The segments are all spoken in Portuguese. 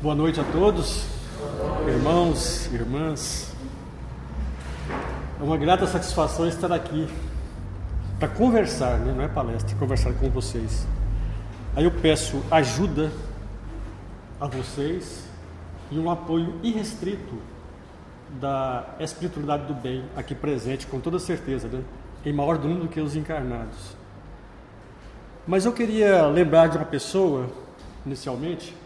Boa noite a todos, irmãos, irmãs. É uma grata satisfação estar aqui para conversar, né? Não é palestra, conversar com vocês. Aí eu peço ajuda a vocês e um apoio irrestrito da espiritualidade do bem aqui presente, com toda certeza, né? Em maior número do que os encarnados. Mas eu queria lembrar de uma pessoa, inicialmente,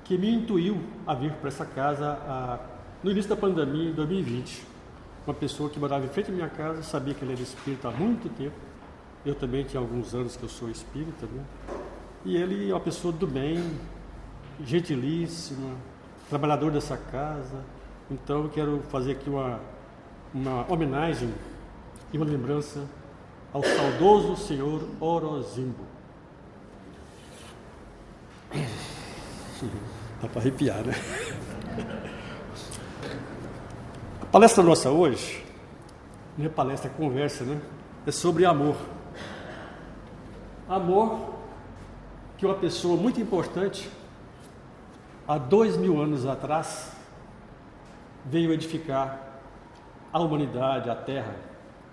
que me intuiu a vir para essa casa no início da pandemia, em 2020. Uma pessoa que morava em frente à minha casa, sabia que ele era espírita há muito tempo. Eu também tinha alguns anos que eu sou espírita, né? E ele é uma pessoa do bem, gentilíssima, trabalhador dessa casa. Então eu quero fazer aqui uma homenagem e uma lembrança ao saudoso senhor Orozimbo. Dá para arrepiar, né? A palestra nossa hoje, não é palestra, é conversa, né? É sobre amor. Amor que uma pessoa muito importante, há 2000 anos atrás, veio edificar a humanidade, a Terra,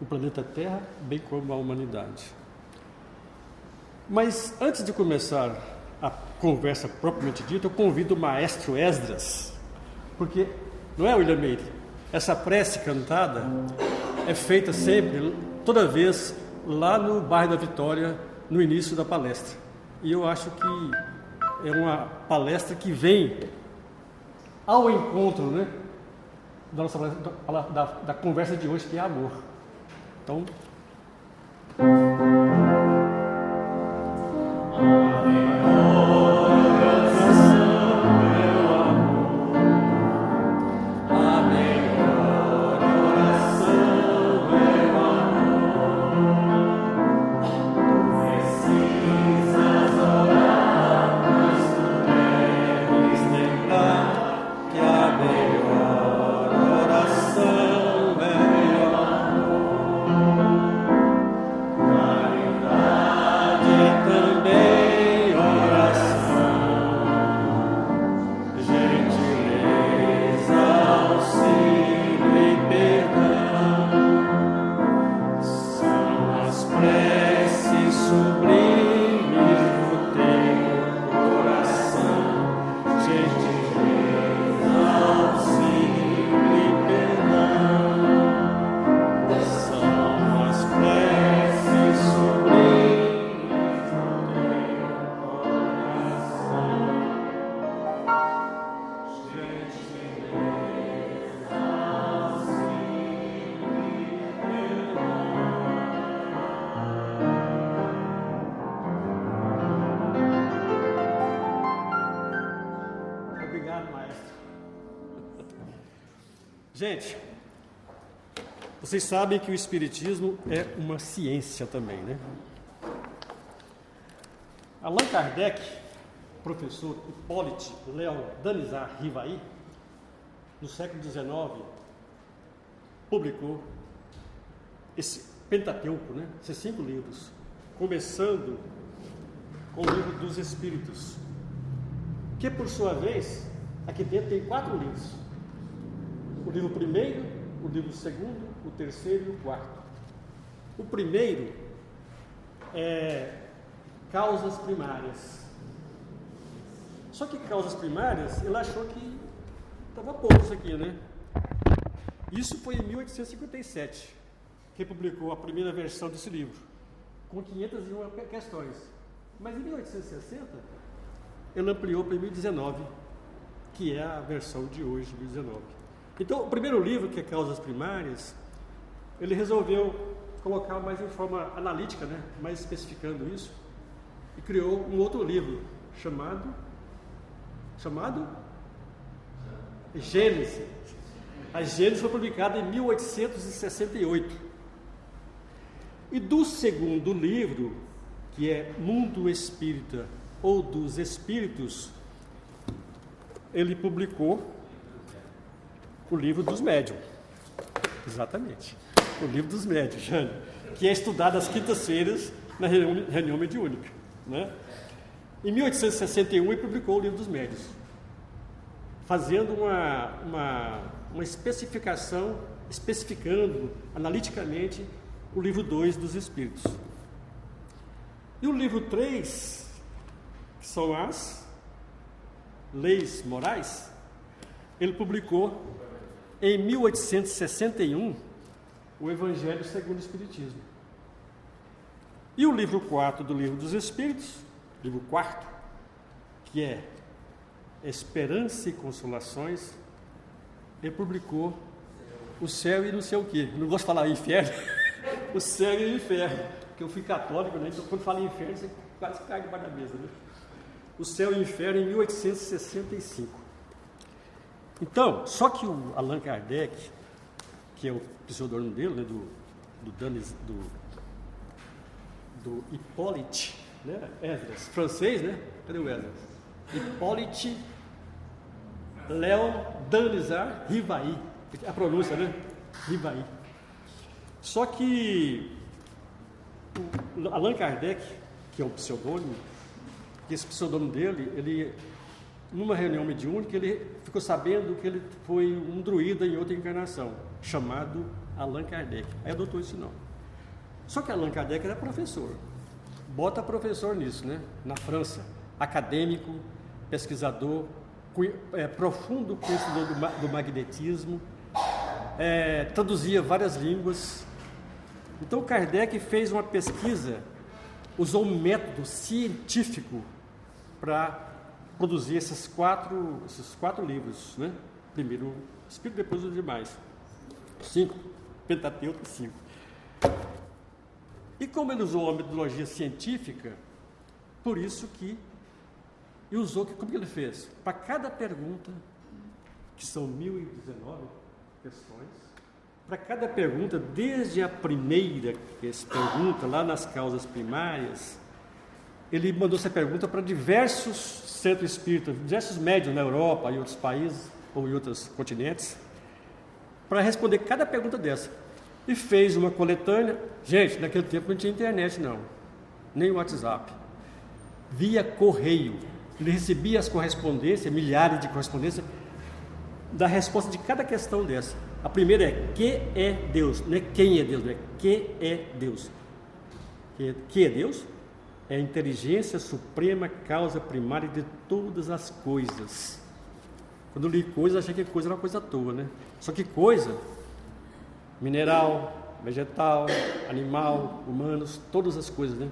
o planeta Terra, bem como a humanidade. Mas antes de começar a conversa propriamente dita, eu convido o maestro Esdras, porque, não é, William Meire? Essa prece cantada é feita sempre, toda vez, lá no bairro da Vitória, no início da palestra. E eu acho que é uma palestra que vem ao encontro, né, da conversa de hoje, que é amor. Então... Gente, vocês sabem que o Espiritismo é uma ciência também, né? Allan Kardec, professor Hippolyte Léon Danizar Rivaí, no século XIX, publicou esse Pentateuco, né? Esses 5 livros, começando com o livro dos Espíritos, que por sua vez, aqui dentro tem 4 livros. O livro primeiro, o livro segundo, o terceiro e o quarto. O primeiro é Causas Primárias. Só que causas primárias, ele achou que estava pouco isso aqui, né? Isso foi em 1857, que publicou a primeira versão desse livro, com 501 questões. Mas em 1860, ele ampliou para 2019, que é a versão de hoje, 2019. Então, o primeiro livro, que é Causas Primárias, ele resolveu colocar mais em forma analítica, né? Mais especificando isso, e criou um outro livro chamado Gênesis. A Gênesis foi publicada em 1868. E do segundo livro, que é Mundo Espírita ou dos Espíritos, ele publicou o livro dos médiuns. Exatamente. O livro dos médiuns, Jânio, que é estudado às quintas-feiras na reunião mediúnica, né? Em 1861 ele publicou o livro dos médiuns. fazendo uma especificação, especificando analiticamente o livro 2 dos Espíritos. E o livro 3, que são as leis morais, ele publicou em 1861 o Evangelho segundo o Espiritismo. E o livro 4 do Livro dos Espíritos, livro 4, que é Esperança e Consolações, ele publicou o céu e não sei o quê. Não gosto de falar inferno, o céu e o inferno, porque eu fui católico, né? Então quando fala inferno, você quase cai debaixo da mesa, né? O céu e o inferno em 1865. Então, só que o Allan Kardec, que é o pseudônimo dele, né, do Hippolyte, né, Esdras, francês, né? Cadê o Esdras? Hippolyte Léon Danizar Rivaí, a pronúncia, né? Rivaí. Só que o Allan Kardec, que é um pseudônimo, esse pseudônimo dele, ele, numa reunião mediúnica, ele ficou sabendo que ele foi um druida em outra encarnação, chamado Allan Kardec. Aí adotou esse nome. Só que Allan Kardec era professor. Bota professor nisso, né? Na França, acadêmico, pesquisador, profundo conhecedor do magnetismo, traduzia várias línguas. Então Kardec fez uma pesquisa, usou um método científico para produzir esses quatro livros, né? Primeiro o Espírito, depois os demais. 5, Pentateuco 5. E como ele usou a metodologia científica, por isso que e usou, como que ele fez? Para cada pergunta, que são 1019 questões, para cada pergunta, desde a primeira pergunta, lá nas causas primárias, ele mandou essa pergunta para diversos centros espíritas, diversos médiuns na Europa e outros países, ou em outros continentes, para responder cada pergunta dessa. E fez uma coletânea. Gente, naquele tempo não tinha internet não, nem WhatsApp. Via correio. Ele recebia as correspondências, milhares de correspondências, da resposta de cada questão dessa. A primeira é: que é Deus? Não é quem é Deus, não é que é Deus. Que é Deus? É a inteligência suprema, causa primária de todas as coisas. Quando eu li coisa, achei que coisa era uma coisa à toa, né? Só que coisa, mineral, vegetal, animal, humanos, todas as coisas, né?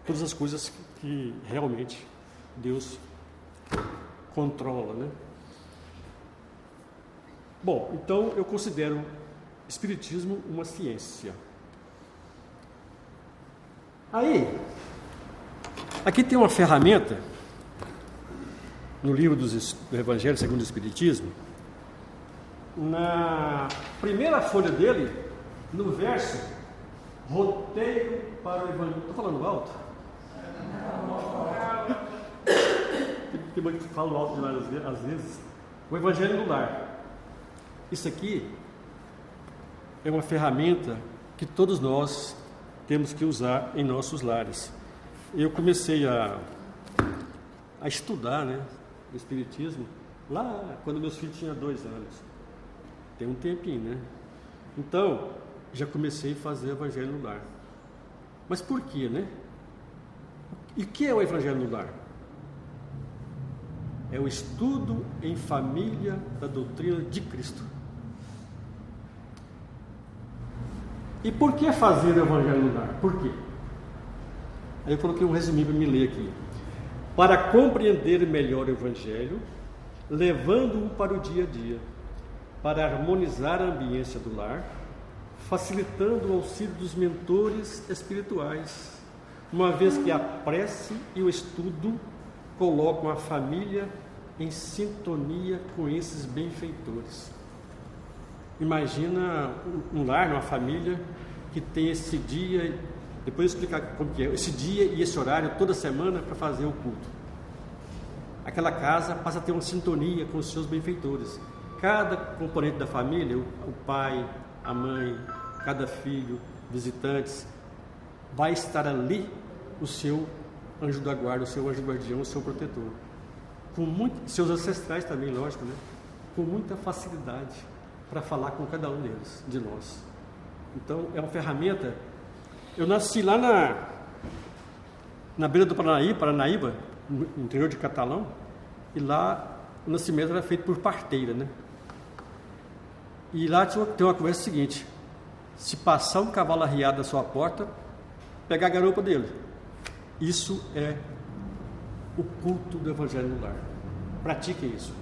Todas as coisas que realmente Deus controla, né? Bom, então eu considero o Espiritismo uma ciência. Aí, aqui tem uma ferramenta, no livro do Evangelho segundo o Espiritismo, na primeira folha dele, no verso, roteiro para o Evangelho. Estou falando alto? Tem muito que falo alto demais às vezes. O Evangelho no Lar. Isso aqui é uma ferramenta que todos nós temos que usar em nossos lares. Eu comecei a estudar, né, o Espiritismo lá quando meus filhos tinham 2 anos. Tem um tempinho, né? Então, já comecei a fazer o Evangelho no Lar. Mas por quê, né? E o que é o Evangelho no Lar? É o estudo em família da doutrina de Cristo. E por que fazer o Evangelho no Lar? Por quê? Aí eu coloquei um resuminho para me ler aqui. Para compreender melhor o Evangelho, levando-o para o dia a dia, para harmonizar a ambiência do lar, facilitando o auxílio dos mentores espirituais, uma vez que a prece e o estudo colocam a família em sintonia com esses benfeitores. Imagina um lar, uma família que tem esse dia, depois eu vou explicar como que é, esse dia e esse horário toda semana para fazer o culto. Aquela casa passa a ter uma sintonia com os seus benfeitores. Cada componente da família, o pai, a mãe, cada filho, visitantes, vai estar ali o seu anjo da guarda, o seu anjo guardião, o seu protetor. seus ancestrais também, lógico, né? Com muita facilidade para falar com cada um deles, de nós. Então, é uma ferramenta. Eu nasci lá na beira do Paranaíba, no interior de Catalão, e lá o nascimento era feito por parteira, né? E lá tem uma conversa seguinte: se passar um cavalo arriado na sua porta, pegar a garupa dele. Isso é o culto do Evangelho no lar. Pratiquem isso.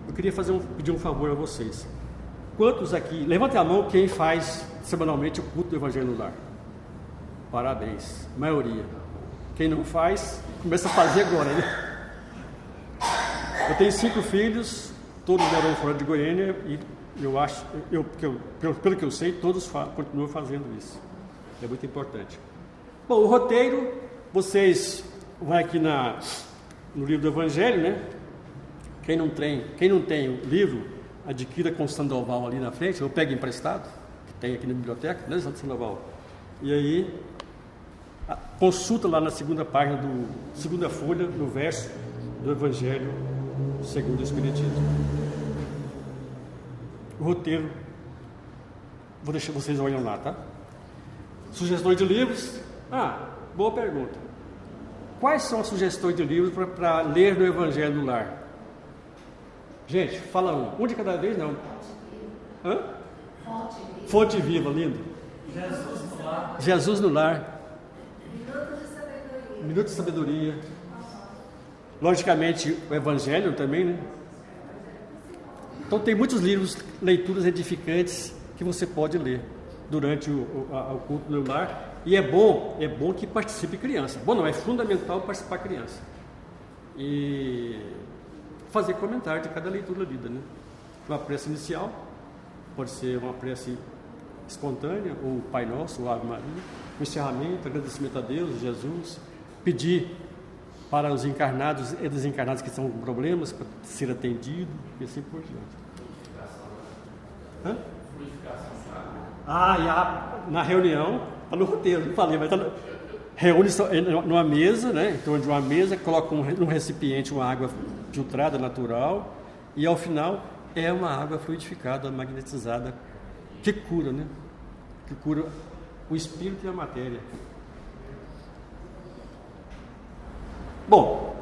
Eu queria pedir um favor a vocês. Quantos aqui, levantem a mão quem faz semanalmente o culto do Evangelho no lar? Parabéns, maioria. Quem não faz, começa a fazer agora, né? Eu tenho 5 filhos, todos moram fora de Goiânia, e eu acho, pelo que eu sei, todos continuam fazendo isso. É muito importante. Bom, o roteiro, vocês vão aqui no livro do Evangelho, né? Quem não tem o livro, adquira com o Sandoval ali na frente, ou pega emprestado, que tem aqui na biblioteca, né, Sandoval? E aí, consulta lá na segunda folha, no verso do Evangelho segundo o Espiritismo. O roteiro, vou deixar vocês olhando lá, tá? Sugestões de livros. Boa pergunta. Quais são as sugestões de livros para ler no Evangelho no lar? Gente, fala um de cada vez, não. Fonte Viva, lindo. Jesus no lar. Minuto de Sabedoria. Logicamente, o Evangelho também, né? Então tem muitos livros, leituras edificantes que você pode ler durante o culto no lar. E é bom que participe criança. Bom, não, é fundamental participar criança. E fazer comentário de cada leitura lida, né? Uma prece inicial, pode ser uma prece espontânea, ou Pai Nosso, ou Ave Maria, um encerramento, agradecimento a Deus, Jesus, pedir para os encarnados e desencarnados que estão com problemas, para ser atendido, e assim por diante. Na reunião, está no roteiro, não falei, mas reúne numa mesa, né, em torno de uma mesa, coloca num recipiente uma água filtrada, natural, e ao final é uma água fluidificada, magnetizada, que cura, né? Que cura o espírito e a matéria. Bom,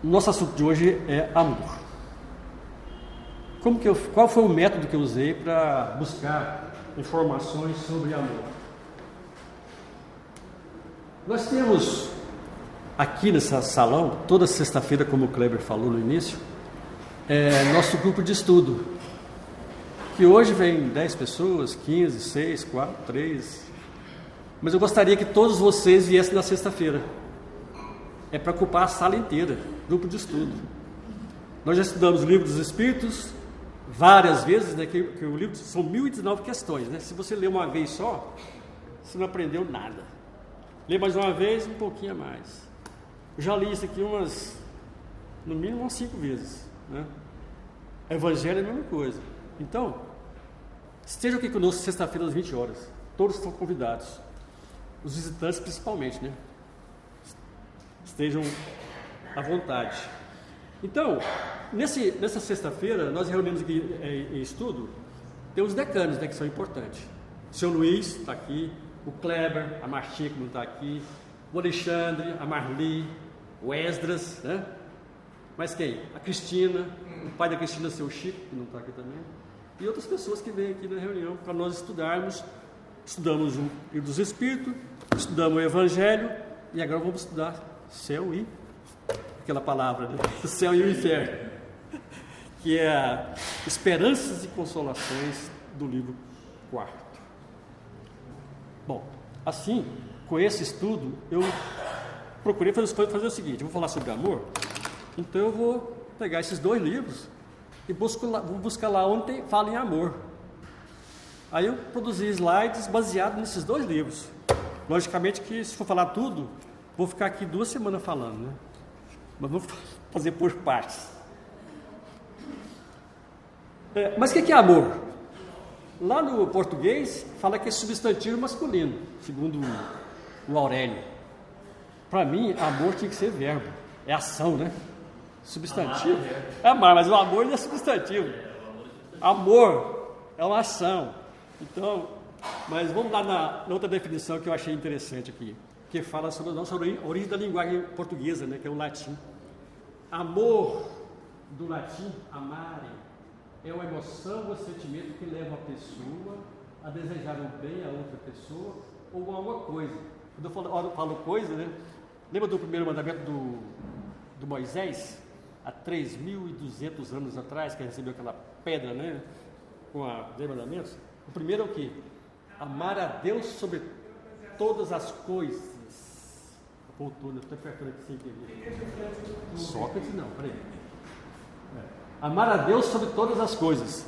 nosso assunto de hoje é amor. Qual foi o método que eu usei para buscar informações sobre amor? Nós temos aqui nesse salão, toda sexta-feira, como o Kleber falou no início, nosso grupo de estudo, que hoje vem 10 pessoas, 15, 6, 4, 3, mas eu gostaria que todos vocês viessem na sexta-feira. É para ocupar a sala inteira, grupo de estudo. Nós já estudamos o Livro dos Espíritos várias vezes, né, que o livro são 1019 questões, né? Se você ler uma vez só, você não aprendeu nada. Lê mais uma vez, um pouquinho a mais. Eu já li isso aqui no mínimo umas 5 vezes, né? Evangelho é a mesma coisa. Então, estejam aqui conosco sexta-feira às 20 horas. Todos estão convidados. Os visitantes principalmente, né? Estejam à vontade. Então, nessa sexta-feira, nós reunimos aqui em estudo, tem os decanos, né, que são importantes. O seu Luiz está aqui, o Kleber, a Martinha, que não está aqui, o Alexandre, a Marli, o Esdras, né? Mas quem? A Cristina, o pai da Cristina, seu Chico, que não está aqui também, e outras pessoas que vêm aqui na reunião para nós estudarmos. Estudamos o Livro dos Espíritos, estudamos o Evangelho, e agora vamos estudar céu e aquela palavra, né? O céu e o inferno, que é Esperanças e Consolações do livro 4º. Bom, assim, com esse estudo, eu procurei fazer o seguinte: eu vou falar sobre amor, então eu vou pegar esses 2 livros e vou buscar lá onde fala em amor. Aí eu produzi slides baseados nesses 2 livros. Logicamente que, se for falar tudo, vou ficar aqui 2 semanas falando, né? Mas vou fazer por partes. Mas o que é amor? Lá no português fala que é substantivo masculino, segundo o Aurélio. Para mim, amor tinha que ser verbo, é ação, né? Substantivo? Amar, mas o amor não é substantivo. Amor é uma ação. Então, mas vamos lá na outra definição que eu achei interessante aqui, que fala sobre a origem da linguagem portuguesa, né, que é o latim. Amor, do latim, amare, é uma emoção ou sentimento que leva a pessoa a desejar o bem a outra pessoa ou a uma coisa. Quando eu falo coisa, né? Lembra do primeiro mandamento do Moisés, há 3.200 anos atrás, que recebeu aquela pedra, né? Com os 10 mandamentos? O primeiro é o quê? Amar a Deus sobre todas as coisas. Voltou, eu estou apertando aqui sem querer. Sócrates não, peraí. Amar a Deus sobre todas as coisas.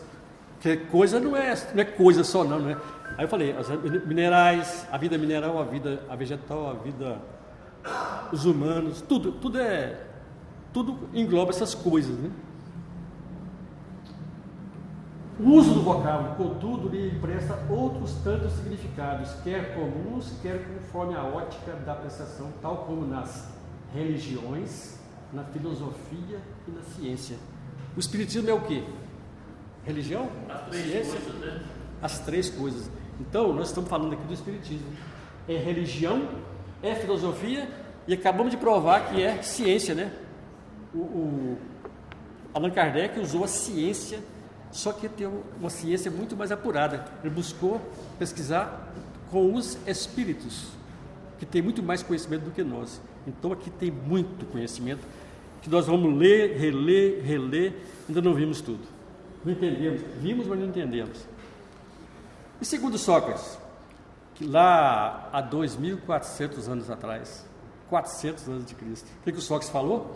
Porque coisa não é coisa só, não é? Aí eu falei, as minerais, a vida mineral, a vegetal, a vida, os humanos, tudo engloba essas coisas, né? O uso do vocábulo, contudo, lhe empresta outros tantos significados, quer comuns, quer conforme a ótica da apreciação, tal como nas religiões, na filosofia e na ciência. O espiritismo é o quê? Religião? Ciência? As três coisas. Então, nós estamos falando aqui do espiritismo. É religião, é filosofia e acabamos de provar que é ciência, né? O Allan Kardec usou a ciência, só que tem uma ciência muito mais apurada. Ele buscou pesquisar com os espíritos, que tem muito mais conhecimento do que nós. Então aqui tem muito conhecimento, que nós vamos ler, reler, ainda não vimos tudo. Não entendemos, vimos, mas não entendemos. E segundo Sócrates, que lá há 2.400 anos atrás, 400 anos de Cristo, o que o Sócrates falou?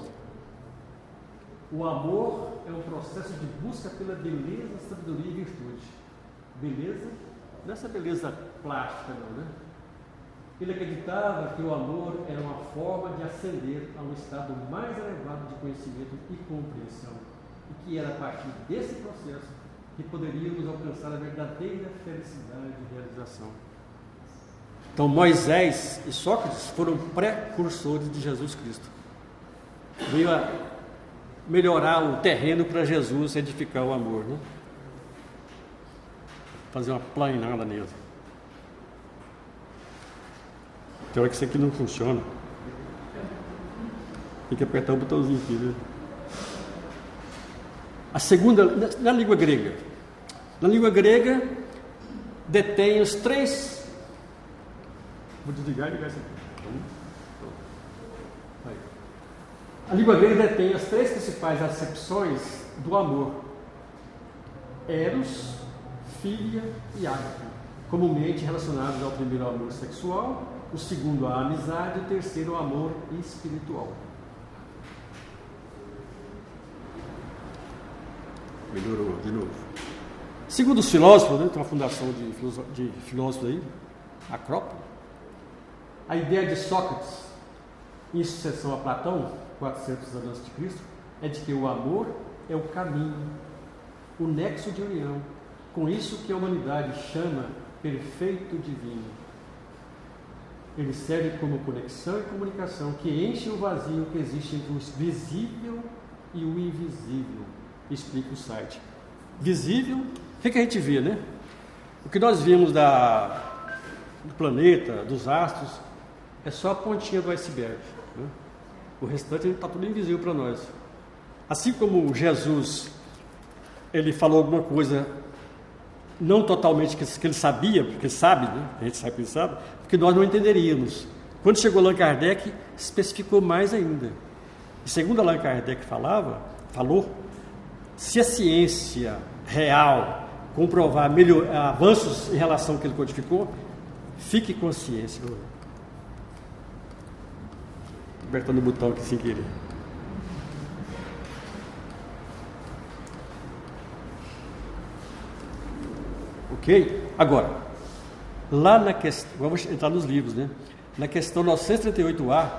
O amor é um processo de busca pela beleza, sabedoria e virtude. Beleza? Não é essa beleza plástica, não, né? Ele acreditava que o amor era uma forma de ascender a um estado mais elevado de conhecimento e compreensão, e que era a partir desse processo que poderíamos alcançar a verdadeira felicidade e realização. Então, Moisés e Sócrates foram precursores de Jesus Cristo. Veio a melhorar o terreno para Jesus edificar o amor, né? Fazer uma plainada nele. Tem hora que isso aqui não funciona. Tem que apertar o botãozinho aqui, né? A segunda, na língua grega. Na língua grega, detém os três. Vou desligar e ligar isso aqui. Aí. A língua grega detém as três principais acepções do amor: eros, filia e ágape, comumente relacionados ao primeiro amor sexual, o segundo a amizade e o terceiro o amor espiritual. Melhorou de novo. Segundo os filósofos, né, tem uma fundação de filósofos aí, Acrópole, a ideia de Sócrates, em sucessão a Platão, 400 anos de Cristo, é de que o amor é o caminho, o nexo de união, com isso que a humanidade chama perfeito divino. Ele serve como conexão e comunicação que enche o vazio que existe entre o visível e o invisível, explica o site. Visível, o que a gente vê, né? O que nós vimos do planeta, dos astros, é só a pontinha do iceberg, né? O restante está tudo invisível para nós. Assim como Jesus, ele falou alguma coisa não totalmente que ele sabia, porque ele sabe, né? A gente sabe que ele sabe, porque nós não entenderíamos. Quando chegou Allan Kardec, especificou mais ainda. E segundo Allan Kardec falou, se a ciência real comprovar avanços em relação ao que ele codificou, fique com a ciência. Apertando o botão aqui sem querer. Ok? Agora, lá na questão, vamos entrar nos livros, né? Na questão 938A,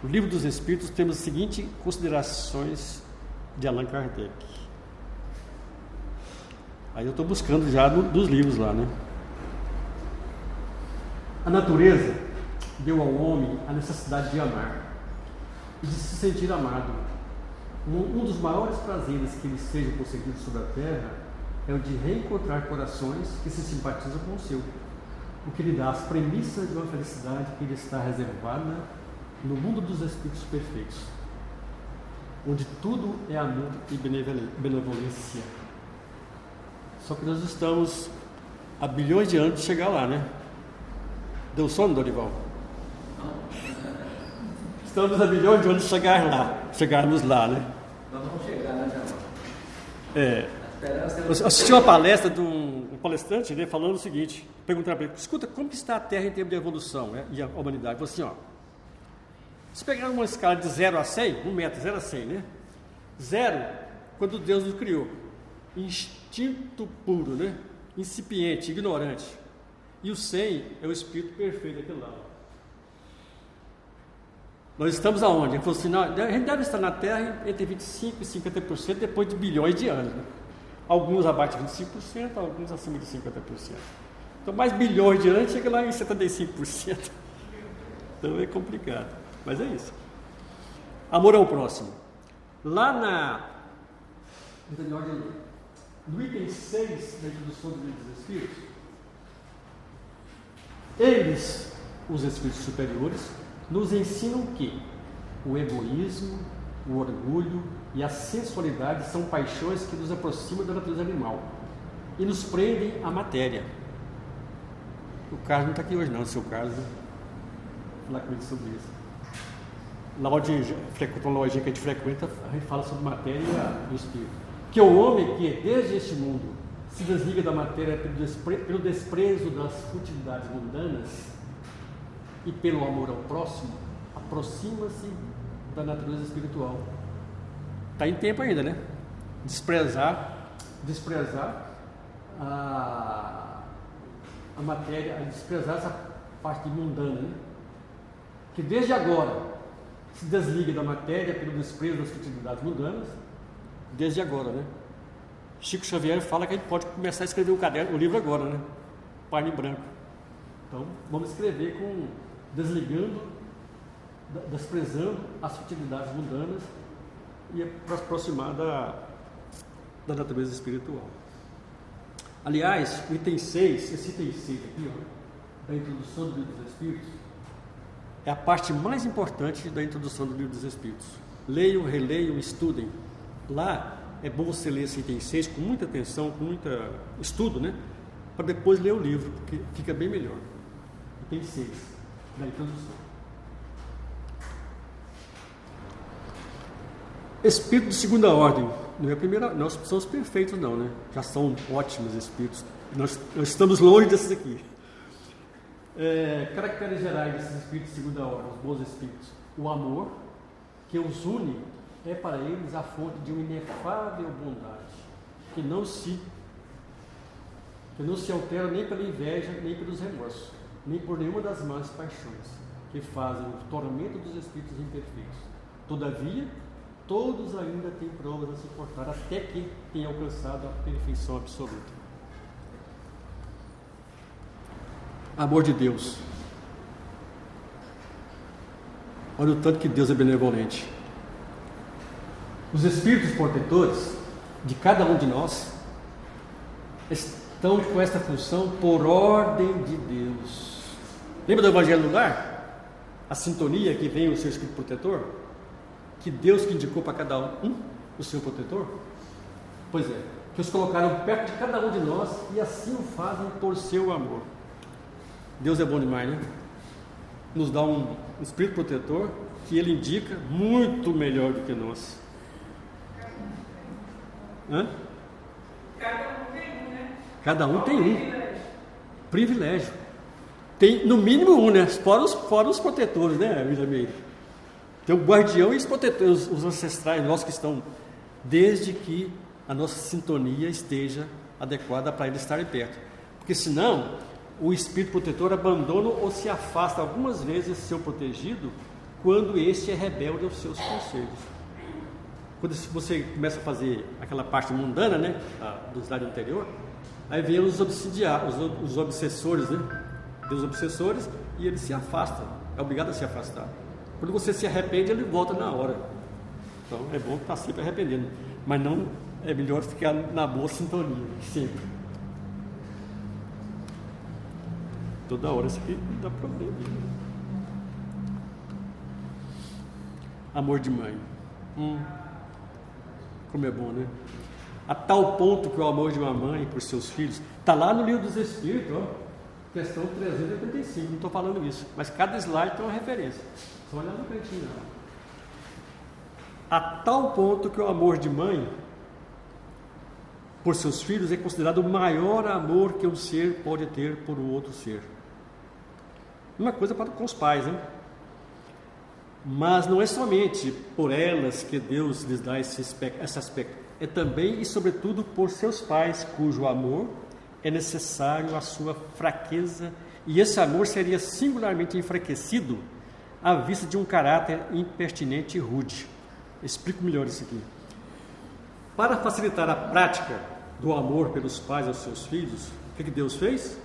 o Livro dos Espíritos, temos as seguintes considerações de Allan Kardec. Aí eu estou buscando já dos livros lá, né? A natureza deu ao homem a necessidade de amar e de se sentir amado. Um dos maiores prazeres que lhes sejam concedidos sobre a terra é o de reencontrar corações que se simpatizam com o seu, o que lhe dá as premissas de uma felicidade que lhe está reservada no mundo dos espíritos perfeitos, onde tudo é amor e benevolência. Só que nós estamos há bilhões de anos de chegar lá, né? Deu sono, Dorival? Estamos há bilhões de anos de chegarmos lá, né? Nós vamos chegar, né, Eu assisti uma palestra de um palestrante, né, falando o seguinte, perguntaram para ele: escuta, como está a Terra em termos de evolução, né, e a humanidade? Ele falou assim, se pegar uma escala de 0 a 100, 1 metro, 0 a 100, né? 0, quando Deus nos criou, instinto puro, né? Incipiente, ignorante. E o 100 é o espírito perfeito daquele lado. Nós estamos aonde? Ele falou assim, a gente deve estar na Terra entre 25% e 50% depois de bilhões de anos, né? Alguns abaixo de 25%, alguns acima de 50%. Então, mais bilhões de anos, chega lá em 75%. Então é complicado, mas é isso. Amor ao próximo. Lá no item 6 da introdução do livro dos Espíritos, eles, os Espíritos superiores, nos ensinam que o egoísmo, o orgulho e a sensualidade são paixões que nos aproximam da natureza animal e nos prendem à matéria. O Carlos não está aqui hoje não, o seu Carlos, né? Vou falar com ele sobre isso. Na lojinha que a gente frequenta, a gente fala sobre matéria e espírito. Que o homem que, desde este mundo, se desliga da matéria pelo desprezo das futilidades mundanas e pelo amor ao próximo, aproxima-se da natureza espiritual. Está em tempo ainda, né? Desprezar a matéria, desprezar essa parte mundana, né? Que desde agora se desliga da matéria pelo desprezo das futilidades mundanas, desde agora, né? Chico Xavier fala que a gente pode começar a escrever o livro agora, né? Página em branco. Então, vamos escrever desligando, desprezando as futilidades mundanas e para aproximar da natureza espiritual. Aliás, o item 6, esse item 6 aqui, da introdução do livro dos Espíritos, é a parte mais importante da introdução do livro dos Espíritos. Leiam, releiam, estudem. Lá é bom você ler esse item 6 com muita atenção, com muito estudo, né? Para depois ler o livro, porque fica bem melhor. Item 6 da introdução. Espírito de segunda ordem. Não é a primeira, nós somos perfeitos não, né? Já são ótimos espíritos. Nós estamos longe desses aqui. Caracteres gerais desses espíritos de segunda ordem, os bons espíritos. O amor, que os une, é para eles a fonte de uma inefável bondade, que não se altera nem pela inveja, nem pelos remorsos, nem por nenhuma das más paixões, que fazem o tormento dos espíritos imperfeitos. Todavia, todos ainda têm provas a suportar, até que tenham alcançado a perfeição absoluta. Amor de Deus. Olha o tanto que Deus é benevolente. Os espíritos protetores de cada um de nós estão com esta função por ordem de Deus. Lembra do Evangelho do Lar? A sintonia que vem o seu espírito protetor? Que Deus que indicou para cada um o seu protetor? Pois é, que os colocaram perto de cada um de nós e assim o fazem por seu amor. Deus é bom demais, né? Nos dá um espírito protetor que Ele indica muito melhor do que nós. Hã? Cada um tem um, né? Cada um tem um. Privilégio. Tem no mínimo um, né? Fora os protetores, né, William? Tem o guardião e os protetores, os ancestrais nossos que estão, desde que a nossa sintonia esteja adequada para eles estarem perto. Porque senão, o espírito protetor abandona ou se afasta algumas vezes seu protegido quando este é rebelde aos seus conselhos. Quando você começa a fazer aquela parte mundana, né, dos lados anterior, aí vem os obsessores, né? Tem os obsessores e ele se afasta, é obrigado a se afastar. Quando você se arrepende, ele volta na hora. Então é bom estar sempre arrependendo, mas não é melhor ficar na boa sintonia, sempre. Toda hora isso aqui dá problema. Amor de mãe. Como é bom, né? A tal ponto que o amor de uma mãe por seus filhos está lá no Livro dos Espíritos, ó, questão 385. Não estou falando isso, mas cada slide tem uma referência. Só olhar no cantinho lá. A tal ponto que o amor de mãe por seus filhos é considerado o maior amor que um ser pode ter por um outro ser. Uma coisa para com os pais, hein? Mas não é somente por elas que Deus lhes dá esse aspecto. É também e sobretudo por seus pais, cujo amor é necessário à sua fraqueza, e esse amor seria singularmente enfraquecido à vista de um caráter impertinente e rude. Explico melhor isso aqui. Para facilitar a prática do amor pelos pais aos seus filhos, o que Deus fez?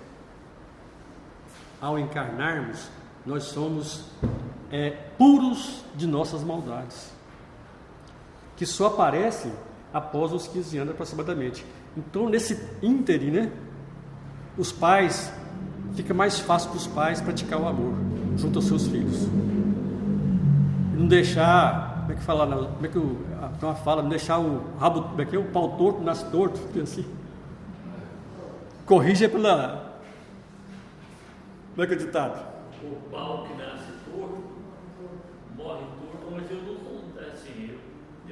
Ao encarnarmos, nós somos puros de nossas maldades, que só aparecem após os 15 anos aproximadamente. Então, nesse ínterim, né, os pais, fica mais fácil para os pais praticar o amor junto aos seus filhos. E não deixar, como é que fala, como é que uma fala, não deixar o rabo, como é que é, o pau torto nasce torto, assim. Corrija pela, como é que é o ditado? O pau que nasce torto, morre torto, mas eu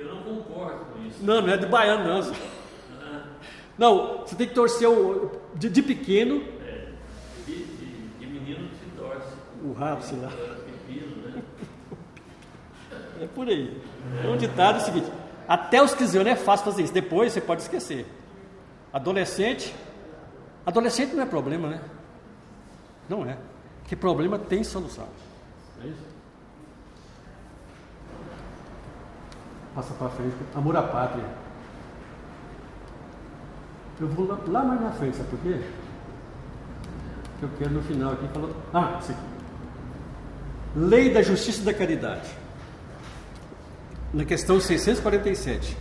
não concordo com isso. Não é de baiano, não. Não, você tem que torcer de pequeno. De menino se torce. O rabo, sei lá. Pepino, né? É por aí. É um ditado o seguinte: até os 15 anos é fácil fazer isso, depois você pode esquecer. Adolescente não é problema, né? Não é. Porque problema tem solução. É isso? Passa para frente. Amor à pátria. Eu vou lá mais na frente, sabe por quê? Que eu quero no final aqui falar. Isso aqui. Lei da Justiça e da Caridade. Na questão 647.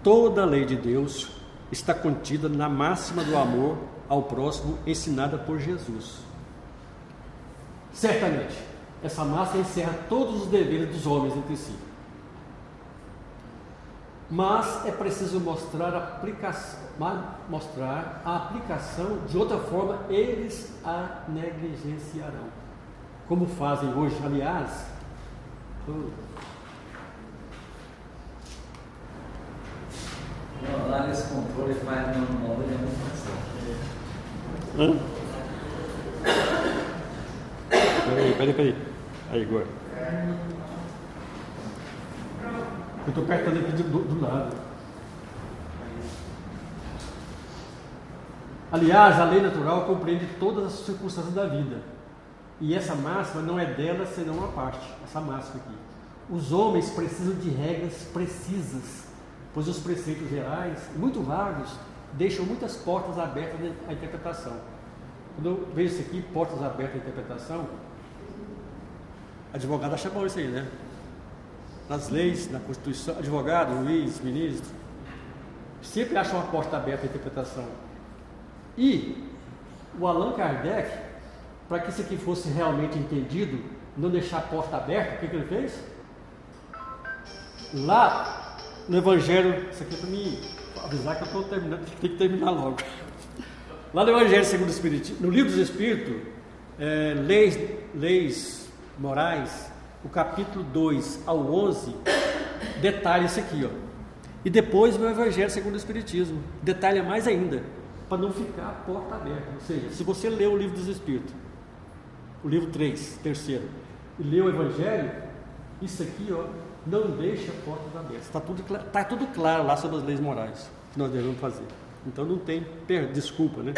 Toda a lei de Deus está contida na máxima do amor ao próximo ensinada por Jesus. Certamente, essa máxima encerra todos os deveres dos homens entre si. Mas é preciso mostrar a aplicação, de outra forma eles a negligenciarão. Como fazem hoje, aliás. Lá nesse controle faz uma muda de emoção. Peraí. Aí, agora. Eu estou apertando aqui do lado. Aliás, a lei natural compreende todas as circunstâncias da vida. E essa máxima não é dela senão uma parte. Essa máxima aqui. Os homens precisam de regras precisas, pois os preceitos gerais, muito vagos, deixam muitas portas abertas à interpretação. Quando eu vejo isso aqui, portas abertas à interpretação, advogado acha bom isso aí, né? Nas leis, na Constituição, advogado, juiz, ministro, sempre acha uma porta aberta à interpretação. E o Allan Kardec, para que isso aqui fosse realmente entendido, não deixar a porta aberta, o que ele fez? Lá no Evangelho, isso aqui é para me avisar que eu estou terminando, tem que terminar logo. Lá no Evangelho segundo o Espiritismo, no Livro dos Espíritos, leis morais, o capítulo 2 ao 11, detalha isso aqui, ó. E depois no Evangelho segundo o Espiritismo, detalha mais ainda, para não ficar a porta aberta. Ou seja, se você lê o Livro dos Espíritos, o livro 3, terceiro, e lê o Evangelho, isso aqui, ó, não deixa portas abertas. Está tudo claro lá sobre as leis morais que nós devemos fazer. Então não tem desculpa, né?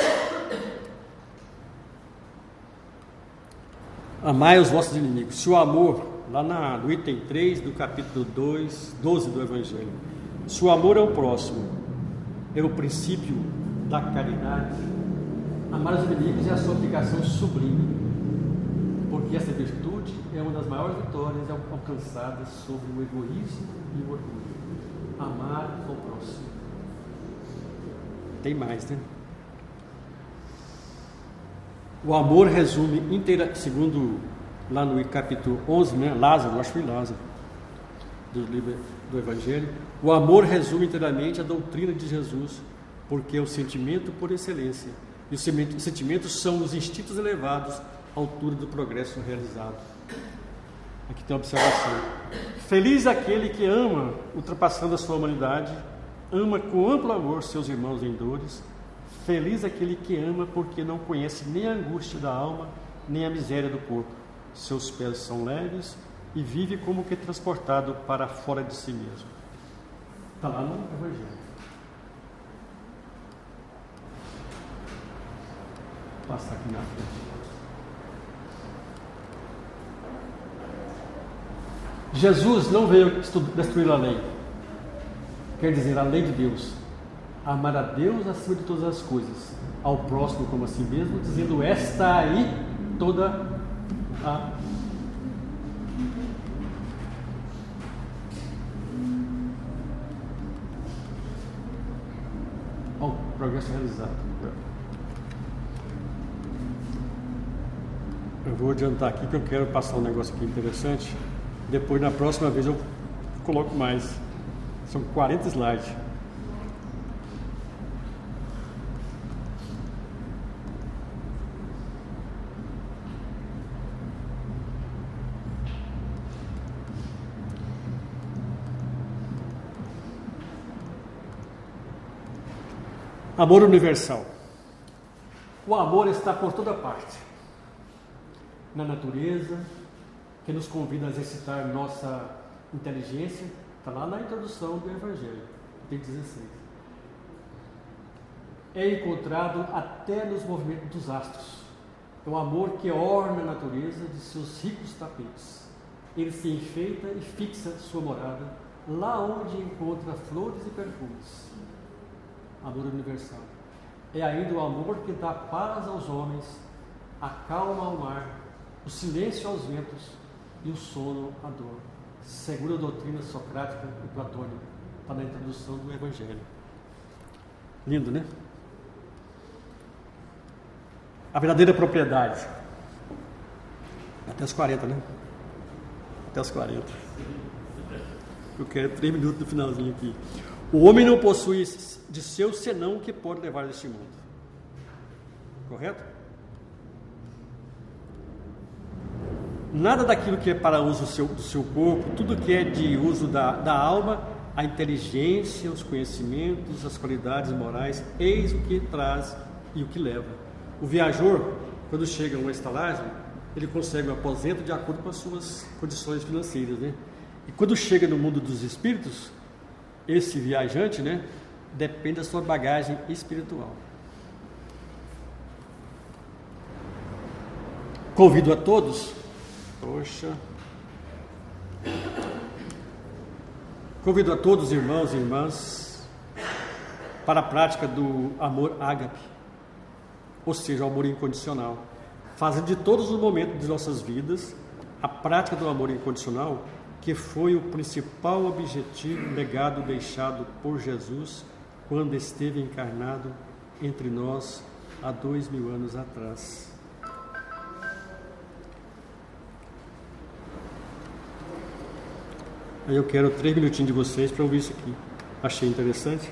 Amai os vossos inimigos. Se o amor, lá no item 3 do capítulo 12 do Evangelho, se o amor ao próximo é o princípio da caridade, amar os inimigos é a sua aplicação sublime, porque essa virtude é é uma das maiores vitórias alcançadas sobre o egoísmo e o orgulho. Amar ao próximo. Tem mais, né? O amor resume segundo lá no capítulo 11, né? Lázaro, acho que foi Lázaro, do livro do Evangelho. O amor resume inteiramente a doutrina de Jesus, porque é o sentimento por excelência. E os sentimentos são os instintos elevados à altura do progresso realizado. Aqui tem uma observação. Feliz aquele que ama, ultrapassando a sua humanidade, ama com amplo amor seus irmãos em dores. Feliz aquele que ama, porque não conhece nem a angústia da alma, nem a miséria do corpo. Seus pés são leves e vive como que transportado para fora de si mesmo. Está lá no Evangelho. Vou passar aqui na frente. Jesus não veio destruir a lei, quer dizer, a lei de Deus. Amar a Deus acima de todas as coisas, ao próximo como a si mesmo, dizendo: esta aí toda a ao progresso realizado. Eu vou adiantar aqui que eu quero passar um negócio aqui interessante. Depois, na próxima vez, eu coloco mais. São 40 slides. Amor universal. O amor está por toda parte. Na natureza, que nos convida a exercitar nossa inteligência, está lá na introdução do Evangelho, tem 16. É encontrado até nos movimentos dos astros. É o amor que orna a natureza de seus ricos tapetes. Ele se enfeita e fixa sua morada lá onde encontra flores e perfumes. Amor universal. É ainda o amor que dá paz aos homens, a calma ao mar, o silêncio aos ventos e o sono à dor. Segundo a doutrina socrática e platônica. Está na introdução do Evangelho. Lindo, né? A verdadeira propriedade. Até os 40, né? Até os 40. Eu quero 3 minutos do finalzinho aqui. O homem não possui de seu senão o que pode levar deste mundo. Correto? Nada daquilo que é para uso do seu corpo, tudo que é de uso da alma, a inteligência, os conhecimentos, as qualidades morais, eis o que traz e o que leva. O viajor, quando chega a uma estalagem, ele consegue um aposento de acordo com as suas condições financeiras, né? E quando chega no mundo dos espíritos, esse viajante, né, depende da sua bagagem espiritual. Convido a todos, convido a todos, irmãos e irmãs, para a prática do amor ágape, ou seja, o amor incondicional. Fazendo de todos os momentos de nossas vidas a prática do amor incondicional, que foi o principal objetivo legado deixado por Jesus quando esteve encarnado entre nós há 2000 anos atrás. Aí eu quero 3 minutinhos de vocês para ouvir isso aqui. Achei interessante.